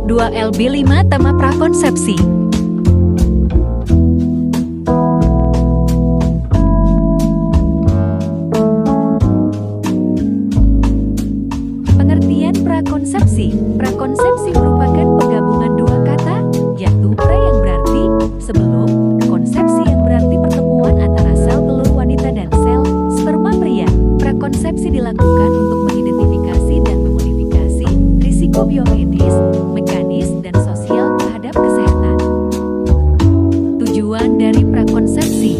2LB5 Tema Prakonsepsi. Pengertian prakonsepsi. Prakonsepsi merupakan penggabungan dua kata, yaitu pra yang berarti sebelum, konsepsi yang berarti pertemuan antara sel telur wanita dan sel sperma pria. Prakonsepsi dilakukan untuk mengidentifikasi dan memodifikasi risiko biomedis, mekanis, dan sosial terhadap kesehatan. Tujuan dari prakonsepsi: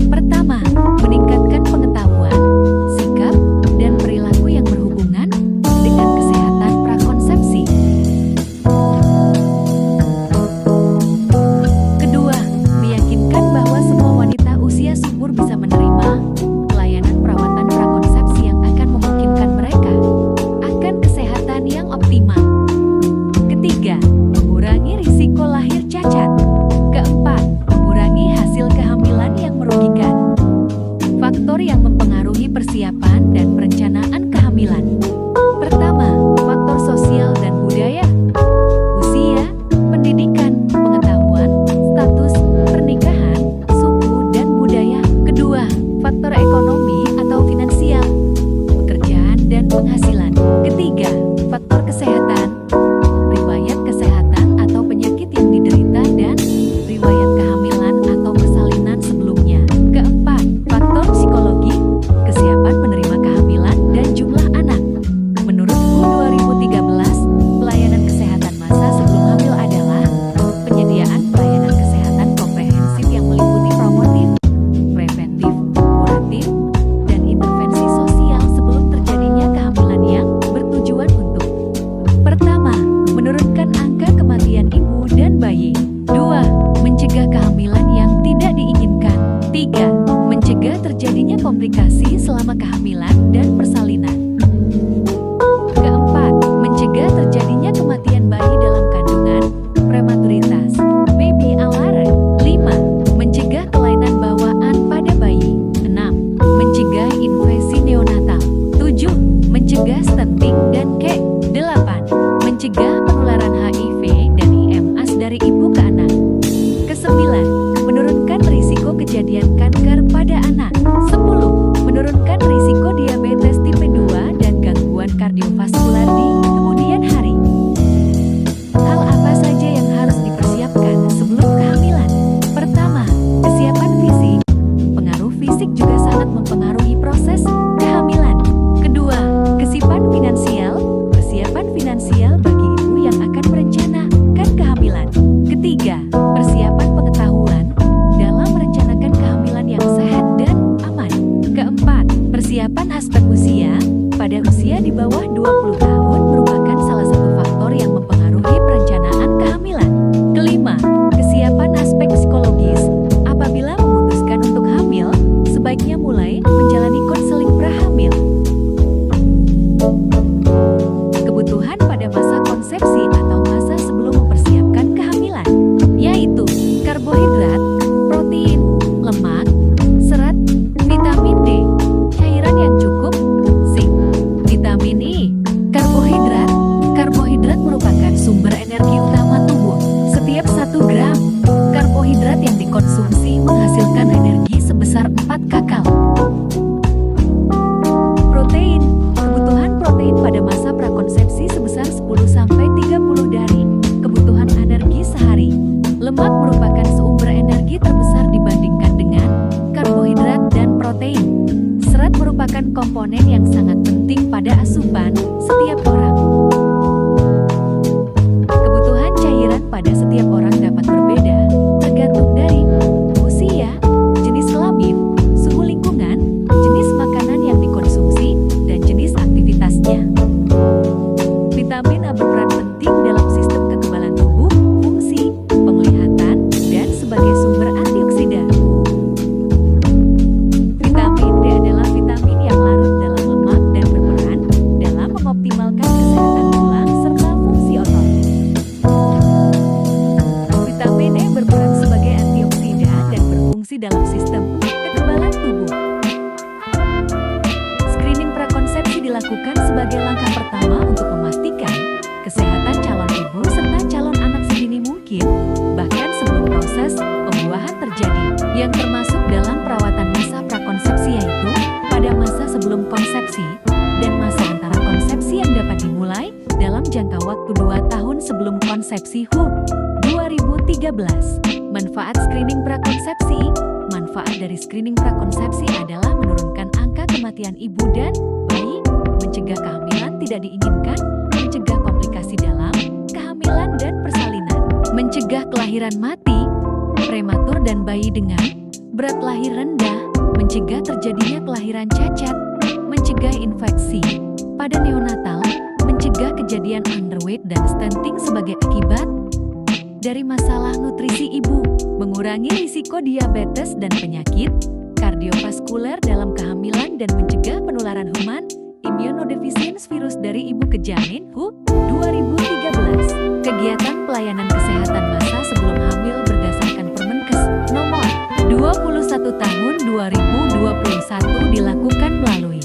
pertama, meningkatkan pengetahuan, sikap, dan perilaku yang berhubungan dengan kesehatan prakonsepsi. Kedua, meyakinkan bahwa semua wanita usia subur bisa menerima pelayanan perawatan prakonsepsi yang akan memungkinkan mereka akan kesehatan yang optimal. Ketiga, mengurangi risiko lahir cacat. Keempat, mengurangi hasil kehamilan yang merugikan. Faktor yang mempengaruhi persiapan dan perencanaan kehamilan. Pertama, faktor sosial dan budaya. Usia, pendidikan, pengetahuan, status, pernikahan, suku, dan budaya. Kedua, faktor ekonomi atau finansial, pekerjaan dan penghasilan. Ketiga, faktor kesehatan, riwayat kesehatan atau penyakit yang diderita dan riwayat kehamilan atau persalinan sebelumnya. Keempat, faktor psikologi, kesiapan menerima kehamilan dan jumlah anak. Menurut WHO 2013, pelayanan kesehatan masa sebelum hamil adalah penyediaan pelayanan kesehatan komprehensif yang meliputi promotif, preventif, kuratif, dan intervensi sosial sebelum terjadinya kehamilan yang bertujuan untuk: pertama, menurunkan angka kematian ibu dan bayi. Dua, mencegah kehamilan yang tidak diinginkan. Tiga, mencegah terjadinya komplikasi selama kehamilan dan persalinan. Keempat, mencegah terjadinya kematian bayi dalam kandungan, prematuritas, baby alarm. 5. Mencegah kelainan bawaan pada bayi. 6. Mencegah infeksi neonatal. 7. Mencegah stunting dan KEK. 8. Mencegah penularan HIV dan IMS dari ibu ke anak. Kesembilan, menurunkan risiko kejadian kanker pada anak. 10. Menurunkan risiko diabetes tipe 2 dan gangguan kardiovaskular di kemudian hari. Hal apa saja yang harus dipersiapkan sebelum kehamilan? Pertama, kesiapan fisik. Pengaruh fisik juga sangat mempengaruhi proses kehamilan. Kedua, kesiapan finansial. Persiapan finansial bagi ibu yang akan merencanakan kehamilan. Ketiga, persiapan pengetahuan dalam merencanakan kehamilan yang sehat dan aman. Keempat, persiapan aspek usia. Pada usia di bawah 20 tahun merupakan salah satu faktor yang mempengaruhi perencanaan kehamilan. Kelima, kesiapan aspek psikologis. Apabila memutuskan untuk hamil, sebaiknya mulai menjalani konseling prahamil. Kebutuhan pada masa konsepsi atau masa sebelum mempersiapkan kehamilan, yaitu karbohidrat, protein, lemak, serat, vitamin D, cairan yang cukup, zinc, vitamin E. Karbohidrat. Karbohidrat merupakan sumber energi utama tubuh. Setiap 1 gram karbohidrat yang dikonsumsi menghasilkan energi sebesar 4 kakal. Protein. Kebutuhan protein pada masa prakonsepsi sebesar 10-30 dari kebutuhan energi sehari. Lemak merupakan sumber energi terbesar dibandingkan dengan karbohidrat dan protein. Serat merupakan komponen yang sangat penting pada asupan setiap orang. Kebutuhan cairan pada setiap orang dapat berbeda, tergantung dari usia, jenis kelamin, suhu lingkungan, jenis makanan yang dikonsumsi, dan jenis aktivitasnya. Vitamin A berperan penting dalam sistem kekebalan tubuh, fungsi, penglihatan, dan sebagai sumber antioksidan. Vitamin D adalah vitamin yang larut dalam lemak dan berperan dalam mengoptimalkan kesehatan tulang serta fungsi otot. Vitamin E berperan sebagai antioksidan dan berfungsi dalam sistem kekebalan tubuh. Screening prakonsepsi dilakukan sebagai langkah pertama untuk waktu 2 tahun sebelum konsepsi WHO 2013. Manfaat screening prakonsepsi. Manfaat dari screening prakonsepsi adalah menurunkan angka kematian ibu dan bayi, mencegah kehamilan tidak diinginkan, mencegah komplikasi dalam kehamilan dan persalinan, mencegah kelahiran mati, prematur dan bayi dengan berat lahir rendah, mencegah terjadinya kelahiran cacat, mencegah infeksi pada neonatal, mencegah kejadian underweight dan stunting sebagai akibat dari masalah nutrisi ibu, mengurangi risiko diabetes dan penyakit kardiovaskuler dalam kehamilan dan mencegah penularan human immunodeficiency virus dari ibu ke janin WHO 2013. Kegiatan pelayanan kesehatan masa sebelum hamil berdasarkan Permenkes nomor 21 tahun 2021 dilakukan melalui: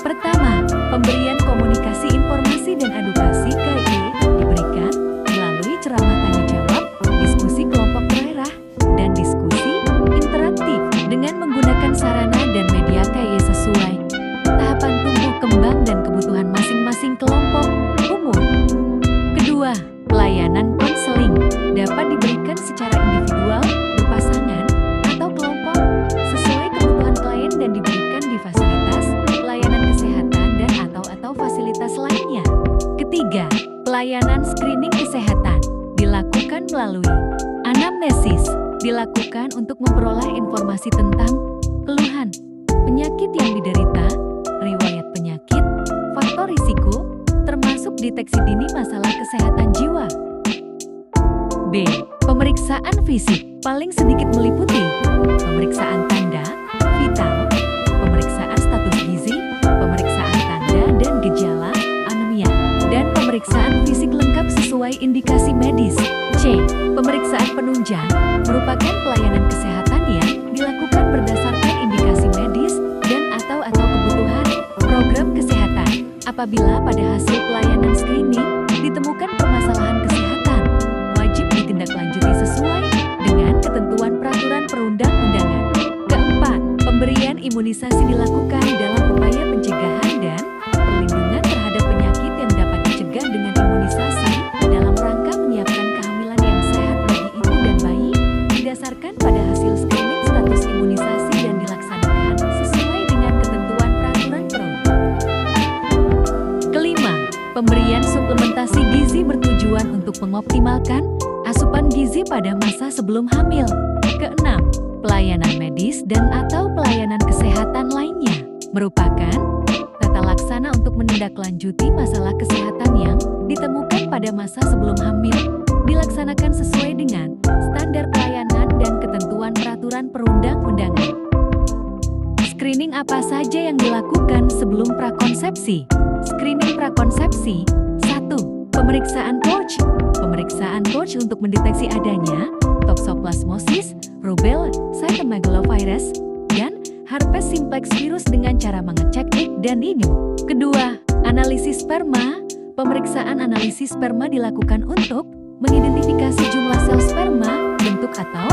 pertama, pemberian komunikasi informasi dan edukasi KIE diberikan melalui ceramah tanya jawab, diskusi kelompok daerah, dan diskusi interaktif dengan menggunakan sarana dan media KIE sesuai tahapan tumbuh kembang dan kebutuhan masing-masing kelompok umur. Kedua, pelayanan konseling dapat diberikan secara individual, berpasangan, atau kelompok sesuai kebutuhan klien dan diberikan di fasilitas pelayanan kesehatan dan atau fasilitas lainnya. Ketiga, pelayanan screening kesehatan dilakukan melalui anamnesis, dilakukan untuk memperoleh informasi tentang keluhan, penyakit yang diderita, riwayat penyakit, faktor risiko, termasuk deteksi dini masalah kesehatan jiwa. B. Pemeriksaan fisik paling sedikit meliputi pemeriksaan tanda vital, pemeriksaan status gizi, pemeriksaan tanda dan gejala anemia, dan pemeriksaan fisik lengkap sesuai indikasi medis. C. Pemeriksaan penunjang merupakan pelayanan kesehatan yang dilakukan berdasarkan indikasi medis dan atau kebutuhan program kesehatan. Apabila pada hasil pelayanan screening ditemukan permasalahan kesehatan, wajib ditindaklanjuti sesuai dengan ketentuan peraturan perundang-undangan. Keempat, pemberian imunisasi dilakukan dalam upaya pencegahan dan perlindungan terhadap penyakit yang dapat dicegah dengan imunisasi dalam rangka menyiapkan kehamilan yang sehat bagi ibu dan bayi, didasarkan pada hasil screening status imunisasi dan dilaksanakan sesuai dengan ketentuan peraturan perundang. Kelima, pemberian suplementasi gizi bertujuan untuk mengoptimalkan asupan gizi pada masa sebelum hamil. Keenam, pelayanan medis dan atau pelayanan kesehatan lainnya merupakan tata laksana untuk menindaklanjuti masalah kesehatan yang ditemukan pada masa sebelum hamil, dilaksanakan sesuai dengan standar pelayanan dan ketentuan peraturan perundang-undangan. Screening apa saja yang dilakukan sebelum prakonsepsi? Screening prakonsepsi. 1. Pemeriksaan Koch. Pemeriksaan Koch untuk mendeteksi adanya toxoplasmosis, rubella, cytomegalovirus, dan herpes simplex virus dengan cara mengecek X dan IgG. Kedua, analisis sperma. Pemeriksaan analisis sperma dilakukan untuk mengidentifikasi jumlah sel sperma, bentuk atau